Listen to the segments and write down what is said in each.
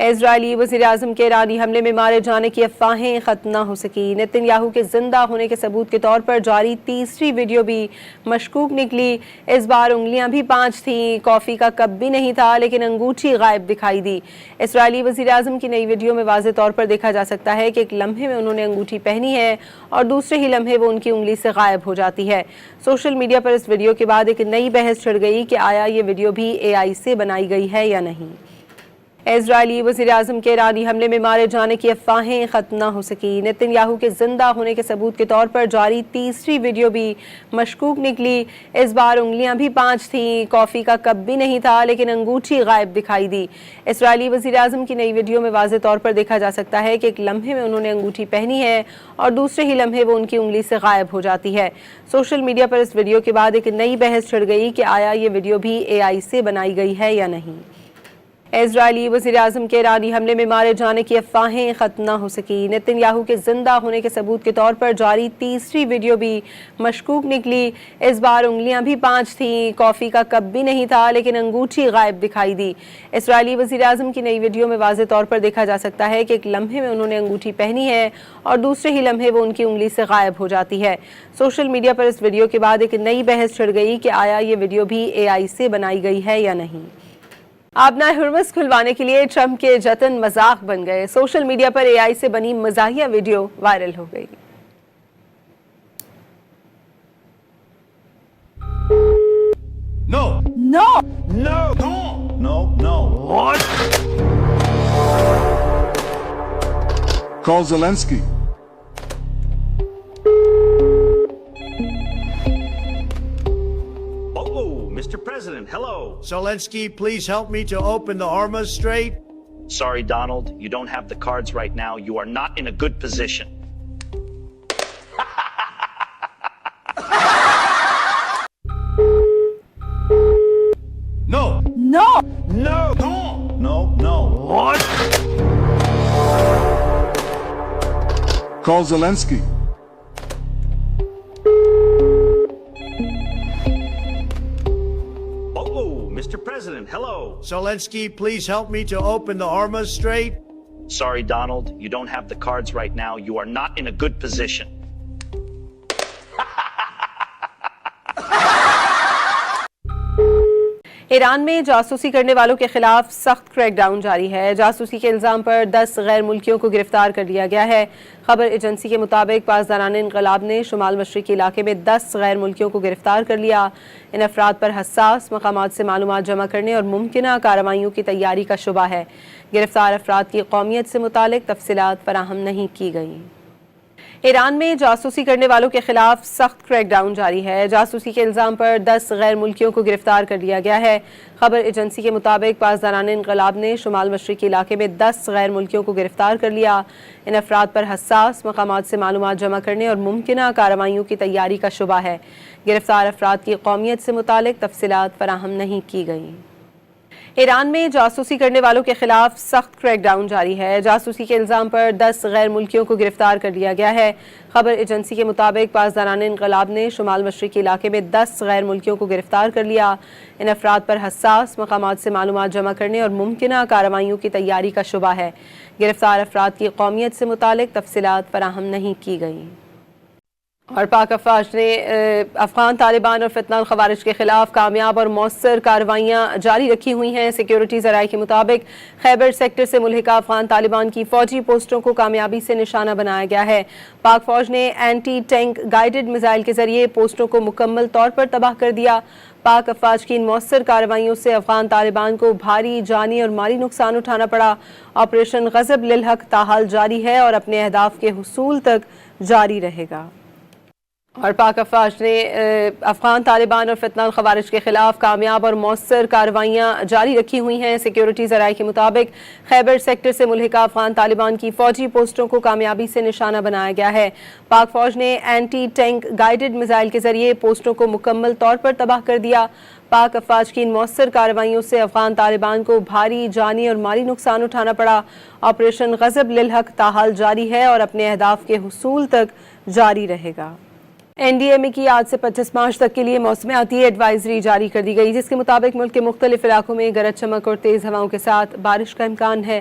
اسرائیلی وزیراعظم کے ایرانی حملے میں مارے جانے کی افواہیں ختم نہ ہو سکی۔ نتن یاہو کے زندہ ہونے کے ثبوت کے طور پر جاری تیسری ویڈیو بھی مشکوک نکلی۔ اس بار انگلیاں بھی 5 تھیں، کافی کا کپ بھی نہیں تھا، لیکن انگوٹھی غائب دکھائی دی۔ اسرائیلی وزیراعظم کی نئی ویڈیو میں واضح طور پر دیکھا جا سکتا ہے کہ ایک لمحے میں انہوں نے انگوٹھی پہنی ہے اور دوسرے ہی لمحے وہ ان کی انگلی سے غائب ہو جاتی ہے۔ سوشل میڈیا پر اس ویڈیو کے بعد ایک نئی بحث چھڑ گئی کہ آیا یہ ویڈیو بھی AI سے بنائی گئی ہے یا نہیں۔ اسرائیلی وزیراعظم کے ایرانی حملے میں مارے جانے کی افواہیں ختم نہ ہو سکی۔ نتن یاہو کے زندہ ہونے کے ثبوت کے طور پر جاری تیسری ویڈیو بھی مشکوک نکلی۔ اس بار انگلیاں بھی 5 تھیں، کافی کا کپ بھی نہیں تھا، لیکن انگوٹھی غائب دکھائی دی۔ اسرائیلی وزیراعظم کی نئی ویڈیو میں واضح طور پر دیکھا جا سکتا ہے کہ ایک لمحے میں انہوں نے انگوٹھی پہنی ہے اور دوسرے ہی لمحے وہ ان کی انگلی سے غائب ہو جاتی ہے۔ سوشل میڈیا پر اس ویڈیو کے بعد ایک نئی بحث چھڑ گئی کہ آیا یہ ویڈیو بھی AI سے بنائی گئی ہے یا نہیں۔ اسرائیلی وزیراعظم کے ایرانی حملے میں مارے جانے کی افواہیں ختم نہ ہو سکی۔ نتن یاہو کے زندہ ہونے کے ثبوت کے طور پر جاری تیسری ویڈیو بھی مشکوک نکلی۔ اس بار انگلیاں بھی 5 تھیں، کافی کا کپ بھی نہیں تھا، لیکن انگوٹھی غائب دکھائی دی۔ اسرائیلی وزیراعظم کی نئی ویڈیو میں واضح طور پر دیکھا جا سکتا ہے کہ ایک لمحے میں انہوں نے انگوٹھی پہنی ہے اور دوسرے ہی لمحے وہ ان کی انگلی سے غائب ہو جاتی ہے۔ سوشل میڈیا پر اس ویڈیو کے بعد ایک نئی بحث چھڑ گئی کہ آیا یہ ویڈیو بھی AI سے بنائی گئی ہے یا نہیں۔ آبنائے ہرمز کھلوانے کے لیے ٹرمپ کے جتن مذاق بن گئے۔ سوشل میڈیا پر AI سے بنی مزاحیہ ویڈیو وائرل ہو گئی۔ No! No! No! No! No! No! What? Call Zelensky. Mr. President, hello. Zelensky, please help me to open the Hormuz Strait. Sorry, Donald, you don't have the cards right now. You are not in a good position. No! No! No! No! No! No! What? Call Zelensky. Mr. President, hello. Zelensky, please help me to open the Hormuz Strait. Sorry, Donald, you don't have the cards right now. You are not in a good position. Iran میں جاسوسی کرنے والوں کے خلاف سخت crack down جاری ہے۔ جاسوسی کے الزام پر 10 غیر ملکیوں کو گرفتار کر لیا گیا ہے۔ خبر ایجنسی کے مطابق پاسداران انقلاب نے شمال مشرقی علاقے میں 10 غیر ملکیوں کو گرفتار کر لیا۔ ان افراد پر حساس مقامات سے معلومات جمع کرنے اور ممکنہ کارروائیوں کی تیاری کا شبہ ہے۔ گرفتار افراد کی قومیت سے متعلق تفصیلات فراہم نہیں کی گئیں۔ ایران میں جاسوسی کرنے والوں کے خلاف سخت کریک ڈاؤن جاری ہے۔ جاسوسی کے الزام پر 10 غیر ملکیوں کو گرفتار کر لیا گیا ہے۔ خبر ایجنسی کے مطابق پاسداران انقلاب نے شمال مشرقی علاقے میں 10 غیر ملکیوں کو گرفتار کر لیا۔ ان افراد پر حساس مقامات سے معلومات جمع کرنے اور ممکنہ کارروائیوں کی تیاری کا شبہ ہے۔ گرفتار افراد کی قومیت سے متعلق تفصیلات فراہم نہیں کی گئیں۔ ایران میں جاسوسی کرنے والوں کے خلاف سخت کریک ڈاؤن جاری ہے۔ جاسوسی کے الزام پر 10 غیر ملکیوں کو گرفتار کر لیا گیا ہے۔ خبر ایجنسی کے مطابق پاسداران انقلاب نے شمال مشرقی علاقے میں 10 غیر ملکیوں کو گرفتار کر لیا۔ ان افراد پر حساس مقامات سے معلومات جمع کرنے اور ممکنہ کارروائیوں کی تیاری کا شبہ ہے۔ گرفتار افراد کی قومیت سے متعلق تفصیلات فراہم نہیں کی گئیں۔ اور پاک افواج نے افغان طالبان اور فتنہ الخوارج کے خلاف کامیاب اور مؤثر کارروائیاں جاری رکھی ہوئی ہیں۔ سیکیورٹی ذرائع کے مطابق خیبر سیکٹر سے ملحقہ افغان طالبان کی فوجی پوسٹوں کو کامیابی سے نشانہ بنایا گیا ہے۔ پاک فوج نے اینٹی ٹینک گائیڈڈ میزائل کے ذریعے پوسٹوں کو مکمل طور پر تباہ کر دیا۔ پاک افواج کی ان مؤثر کارروائیوں سے افغان طالبان کو بھاری جانی اور مالی نقصان اٹھانا پڑا۔ آپریشن غضب للحق تاحال جاری ہے اور اپنے اہداف کے حصول تک جاری رہے گا۔ اور پاک افواج نے افغان طالبان اور فتنہ الخوارج کے خلاف کامیاب اور مؤثر کارروائیاں جاری رکھی ہوئی ہیں۔ سیکیورٹی ذرائع کے مطابق خیبر سیکٹر سے ملحقہ افغان طالبان کی فوجی پوسٹوں کو کامیابی سے نشانہ بنایا گیا ہے۔ پاک فوج نے اینٹی ٹینک گائیڈڈ میزائل کے ذریعے پوسٹوں کو مکمل طور پر تباہ کر دیا۔ پاک افواج کی ان مؤثر کارروائیوں سے افغان طالبان کو بھاری جانی اور مالی نقصان اٹھانا پڑا۔ آپریشن غضب للحق تاحال جاری ہے اور اپنے اہداف کے حصول تک جاری رہے گا۔ NDMA کی آج سے 25 مارچ تک کے لیے موسمیاتی ایڈوائزری جاری کر دی گئی، جس کے مطابق ملک کے مختلف علاقوں میں گرج چمک اور تیز ہواؤں کے ساتھ بارش کا امکان ہے۔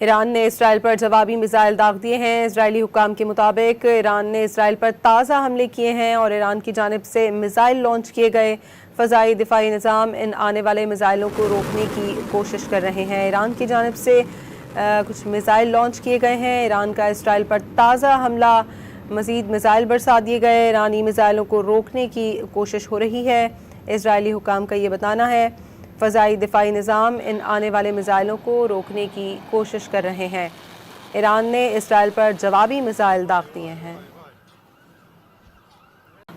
ایران نے اسرائیل پر جوابی میزائل داغ دیے ہیں۔ اسرائیلی حکام کے مطابق ایران نے اسرائیل پر تازہ حملے کیے ہیں اور ایران کی جانب سے میزائل لانچ کیے گئے۔ فضائی دفاعی نظام ان آنے والے میزائلوں کو روکنے کی کوشش کر رہے ہیں۔ ایران کی جانب سے کچھ میزائل لانچ کیے گئے ہیں۔ ایران کا اسرائیل پر تازہ حملہ، مزید میزائل برسا دیے گئے۔ ایرانی میزائلوں کو روکنے کی کوشش ہو رہی ہے، اسرائیلی حکام کا یہ بتانا ہے۔ فضائی دفاعی نظام ان آنے والے میزائلوں کو روکنے کی کوشش کر رہے ہیں۔ ایران نے اسرائیل پر جوابی میزائل داغ دیے ہیں۔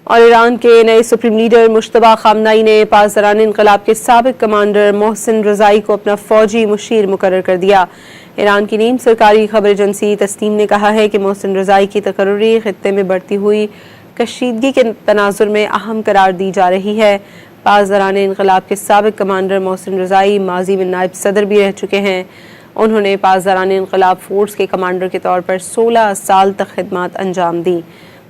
اور ایران کے نئے سپریم لیڈر مجتبیٰ خامنہئی نے پاسداران انقلاب کے سابق کمانڈر محسن رضائی کو اپنا فوجی مشیر مقرر کر دیا۔ ایران کی نیم سرکاری خبر ایجنسی تسنیم نے کہا ہے کہ محسن رضائی کی تقرری خطے میں بڑھتی ہوئی کشیدگی کے تناظر میں اہم قرار دی جا رہی ہے۔ پاسداران انقلاب کے سابق کمانڈر محسن رضائی ماضی میں نائب صدر بھی رہ چکے ہیں۔ انہوں نے پاسداران انقلاب فورس کے کمانڈر کے طور پر 16 سال تک خدمات انجام دی۔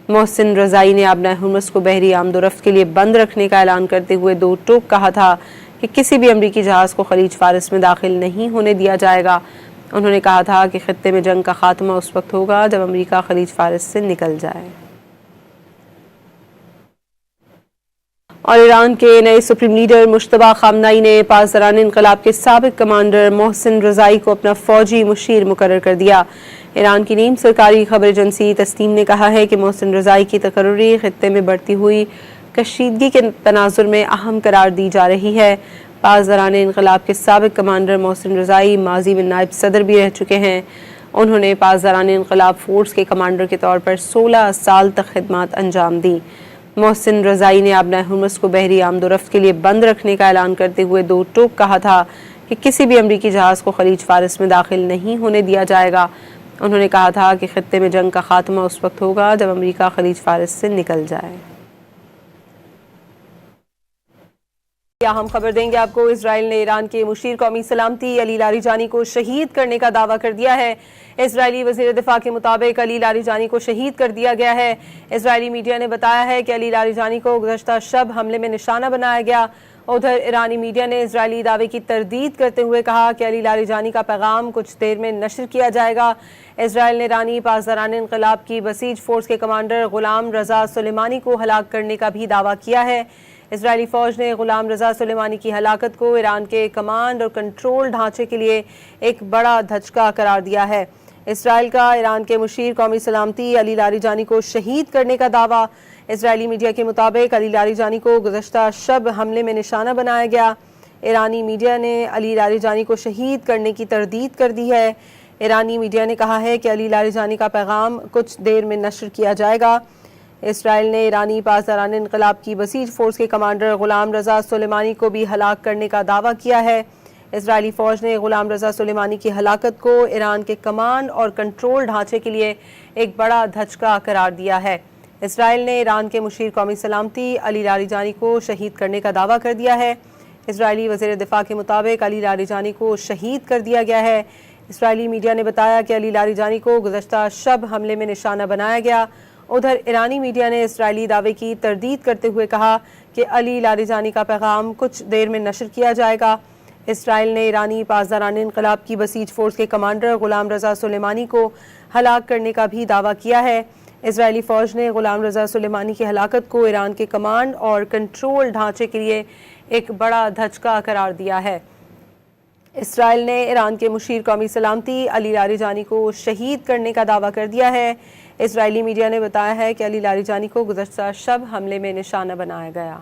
محسن رضائی نے آبنائے ہرمز کو بحری آمد و رفت کے لیے بند رکھنے کا اعلان کرتے ہوئے دو ٹوک کہا تھا کہ کسی بھی امریکی جہاز کو خلیج فارس میں داخل نہیں ہونے دیا جائے گا۔ انہوں نے کہا تھا کہ خطے میں جنگ کا خاتمہ اس وقت ہوگا جب امریکہ خلیج فارس سے نکل جائے۔ اور ایران کے نئے سپریم لیڈر مجتبیٰ خامنہئی نے پاسداران انقلاب کے سابق کمانڈر محسن رضائی کو اپنا فوجی مشیر مقرر کر دیا۔ ایران کی نیم سرکاری خبر ایجنسی تسنیم نے کہا ہے کہ محسن رضائی کی تقرری خطے میں بڑھتی ہوئی کشیدگی کے تناظر میں اہم قرار دی جا رہی ہے۔ پاسداران انقلاب کے سابق کمانڈر محسن رضائی ماضی میں نائب صدر بھی رہ چکے ہیں۔ انہوں نے پاسداران انقلاب فورس کے کمانڈر کے طور پر 16 سال تک خدمات انجام دی۔ محسن رضائی نے آبنائے ہرمز کو بحری آمد و رفت کے لیے بند رکھنے کا اعلان کرتے ہوئے دو ٹوک کہا تھا کہ کسی بھی امریکی جہاز کو خلیج فارس میں داخل نہیں ہونے دیا جائے گا۔ انہوں نے کہا تھا کہ خطے میں جنگ کا خاتمہ اس وقت ہوگا جب امریکہ خلیج فارس سے نکل جائے۔ ہم خبر دیں گے آپ کو، اسرائیل نے ایران کے مشیر قومی سلامتی علی لاریجانی کو شہید کرنے کا دعویٰ کر دیا ہے۔ اسرائیلی وزیر دفاع کے مطابق علی لاریجانی کو شہید کر دیا گیا ہے۔ اسرائیلی میڈیا نے بتایا ہے کہ علی لاریجانی کو گزشتہ شب حملے میں نشانہ بنایا گیا۔ ادھر ایرانی میڈیا نے اسرائیلی دعوے کی تردید کرتے ہوئے کہا کہ علی لاریجانی کا پیغام کچھ دیر میں نشر کیا جائے گا۔ اسرائیل نے ایرانی پاسداران انقلاب کی بسیج فورس کے کمانڈر غلام رضا سلیمانی کو ہلاک کرنے کا بھی دعویٰ کیا ہے۔ اسرائیلی فوج نے غلام رضا سلیمانی کی ہلاکت کو ایران کے کمانڈ اور کنٹرول ڈھانچے کے لیے ایک بڑا دھچکا قرار دیا ہے۔ اسرائیل کا ایران کے مشیر قومی سلامتی علی لاریجانی کو شہید کرنے کا دعویٰ۔ اسرائیلی میڈیا کے مطابق علی لاریجانی کو گزشتہ شب حملے میں نشانہ بنایا گیا۔ ایرانی میڈیا نے علی لاریجانی کو شہید کرنے کی تردید کر دی ہے۔ ایرانی میڈیا نے کہا ہے کہ علی لاریجانی کا پیغام کچھ دیر میں نشر کیا جائے گا۔ اسرائیل نے ایرانی پاسداران انقلاب کی بسیج فورس کے کمانڈر غلام رضا سلیمانی کو بھی ہلاک کرنے کا دعویٰ کیا ہے۔ اسرائیلی فوج نے غلام رضا سلیمانی کی ہلاکت کو ایران کے کمانڈ اور کنٹرول ڈھانچے کے لیے ایک بڑا دھچکا قرار دیا ہے۔ اسرائیل نے ایران کے مشیر قومی سلامتی علی لاریجانی کو شہید کرنے کا دعویٰ کر دیا ہے۔ اسرائیلی وزیر دفاع کے مطابق علی لاریجانی کو شہید کر دیا گیا ہے۔ اسرائیلی میڈیا نے بتایا کہ علی لاریجانی کو گزشتہ شب حملے میں نشانہ بنایا گیا۔ ادھر ایرانی میڈیا نے اسرائیلی دعوے کی تردید کرتے ہوئے کہا کہ علی لاریجانی کا پیغام کچھ دیر میں نشر کیا جائے گا۔ اسرائیل نے ایرانی پاسداران انقلاب کی بسیج فورس کے کمانڈر غلام رضا سلیمانی کو ہلاک کرنے کا بھی دعویٰ کیا ہے۔ اسرائیلی فوج نے غلام رضا سلیمانی کی ہلاکت کو ایران کے کمانڈ اور کنٹرول ڈھانچے کے لیے ایک بڑا دھچکا قرار دیا ہے۔ اسرائیل نے ایران کے مشیر قومی سلامتی علی لاریجانی کو شہید کرنے کا دعویٰ کر دیا ہے۔ اسرائیلی میڈیا نے بتایا ہے کہ علی لاریجانی کو گزشتہ شب حملے میں نشانہ بنایا گیا۔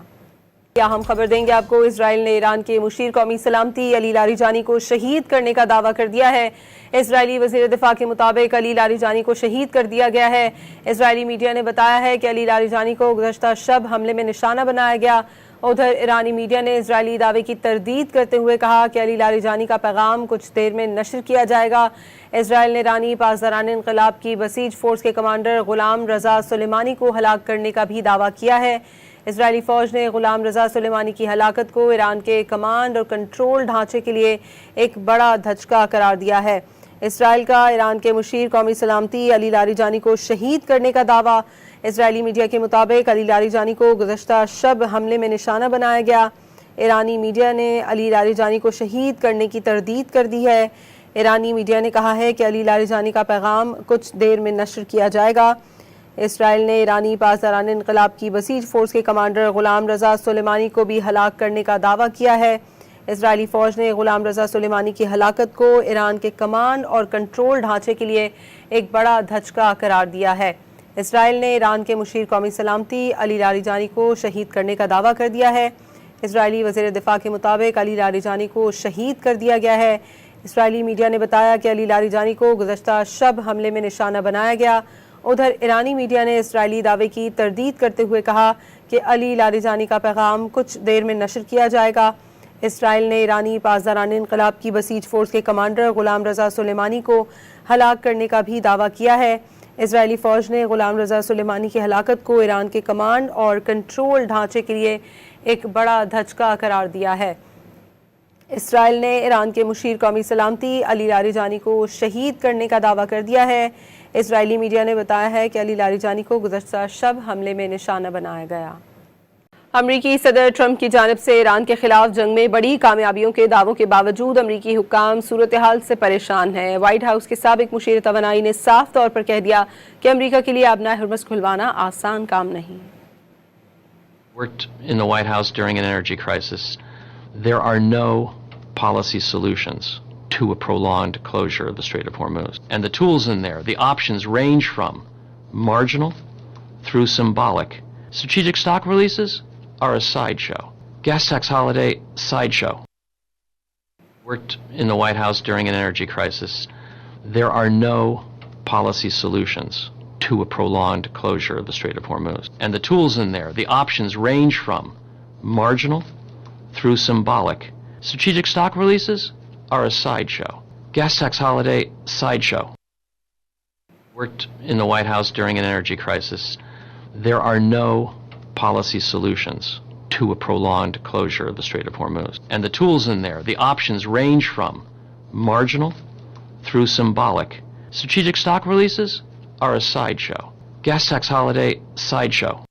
ہم خبر دیں گے آپ کو، اسرائیل نے ایران کے مشیر قومی سلامتی علی لاریجانی کو شہید کرنے کا دعویٰ کر دیا ہے۔ اسرائیلی وزیر دفاع کے مطابق علی لاریجانی کو شہید کر دیا گیا ہے۔ اسرائیلی میڈیا نے بتایا ہے کہ علی لاریجانی کو گزشتہ شب حملے میں نشانہ بنایا گیا۔ ادھر ایرانی میڈیا نے اسرائیلی دعوے کی تردید کرتے ہوئے کہا کہ علی لاریجانی کا پیغام کچھ دیر میں نشر کیا جائے گا۔ اسرائیل نے ایرانی پاسداران انقلاب کی بسیج فورس کے کمانڈر غلام رضا سلیمانی کو ہلاک کرنے کا بھی دعویٰ کیا ہے۔ اسرائیلی فوج نے غلام رضا سلیمانی کی ہلاکت کو ایران کے کمانڈ اور کنٹرول ڈھانچے کے لیے ایک بڑا دھچکا قرار دیا ہے۔ اسرائیل کا ایران کے مشیر قومی سلامتی علی لاریجانی کو شہید کرنے کا دعویٰ۔ اسرائیلی میڈیا کے مطابق علی لاریجانی کو گزشتہ شب حملے میں نشانہ بنایا گیا۔ ایرانی میڈیا نے علی لاریجانی کو شہید کرنے کی تردید کر دی ہے۔ ایرانی میڈیا نے کہا ہے کہ علی لاریجانی کا پیغام کچھ دیر میں نشر کیا جائے گا۔ اسرائیل نے ایرانی پاسداران انقلاب کی بسیج فورس کے کمانڈر غلام رضا سلیمانی کو بھی ہلاک کرنے کا دعویٰ کیا ہے۔ اسرائیلی فوج نے غلام رضا سلیمانی کی ہلاکت کو ایران کے کمانڈ اور کنٹرول ڈھانچے کے لیے ایک بڑا دھچکا قرار دیا ہے۔ اسرائیل نے ایران کے مشیر قومی سلامتی علی لاریجانی کو شہید کرنے کا دعویٰ کر دیا ہے۔ اسرائیلی وزیر دفاع کے مطابق علی لاریجانی کو شہید کر دیا گیا ہے۔ اسرائیلی میڈیا نے بتایا کہ علی لاریجانی کو گزشتہ شب حملے میں نشانہ بنایا گیا۔ ادھر ایرانی میڈیا نے اسرائیلی دعوے کی تردید کرتے ہوئے کہا کہ علی لاریجانی کا پیغام کچھ دیر میں نشر کیا جائے گا۔ اسرائیل نے ایرانی پاسداران انقلاب کی بسیج فورس کے کمانڈر غلام رضا سلیمانی کو ہلاک کرنے کا بھی دعویٰ کیا ہے۔ اسرائیلی فوج نے غلام رضا سلیمانی کی ہلاکت کو ایران کے کمانڈ اور کنٹرول ڈھانچے کے لیے ایک بڑا دھچکا قرار دیا ہے۔ اسرائیل نے ایران کے مشیر قومی سلامتی علی لاریجانی کو شہید کرنے کا دعویٰ کر دیا ہے۔ اسرائیلی میڈیا نے بتایا ہے کہ علی لاریجانی کو گزشتہ شب حملے میں نشانہ بنایا گیا۔ امریکی صدر ٹرمپ کی جانب سے ایران کے خلاف جنگ میں بڑی کامیابیوں کے دعووں کے باوجود امریکی حکام صورتحال سے پریشان ہیں۔ وائٹ ہاؤس کے سابق مشیر توانائی نے صاف طور پر کہہ دیا کہ امریکہ کے لیے آبنائے ہرمز کھلوانا آسان کام نہیں۔ Worked in the White House during an energy crisis. There are no policy solutions to a prolonged closure of the Strait of Hormuz. And the tools in there, the options range from marginal through symbolic. Strategic stock releases are a sideshow. Gas tax holiday, sideshow. Worked in the White House during an energy crisis. There are no policy solutions to a prolonged closure of the Strait of Hormuz. And the tools in there, the options range from marginal through symbolic. Strategic stock releases are a sideshow. Gas tax holiday, sideshow. Worked in the White House during an energy crisis. There are no policy solutions to a prolonged closure of the Strait of Hormuz. And the tools in there, the options range from marginal through symbolic. Strategic stock releases are a sideshow. Gas tax holiday, sideshow.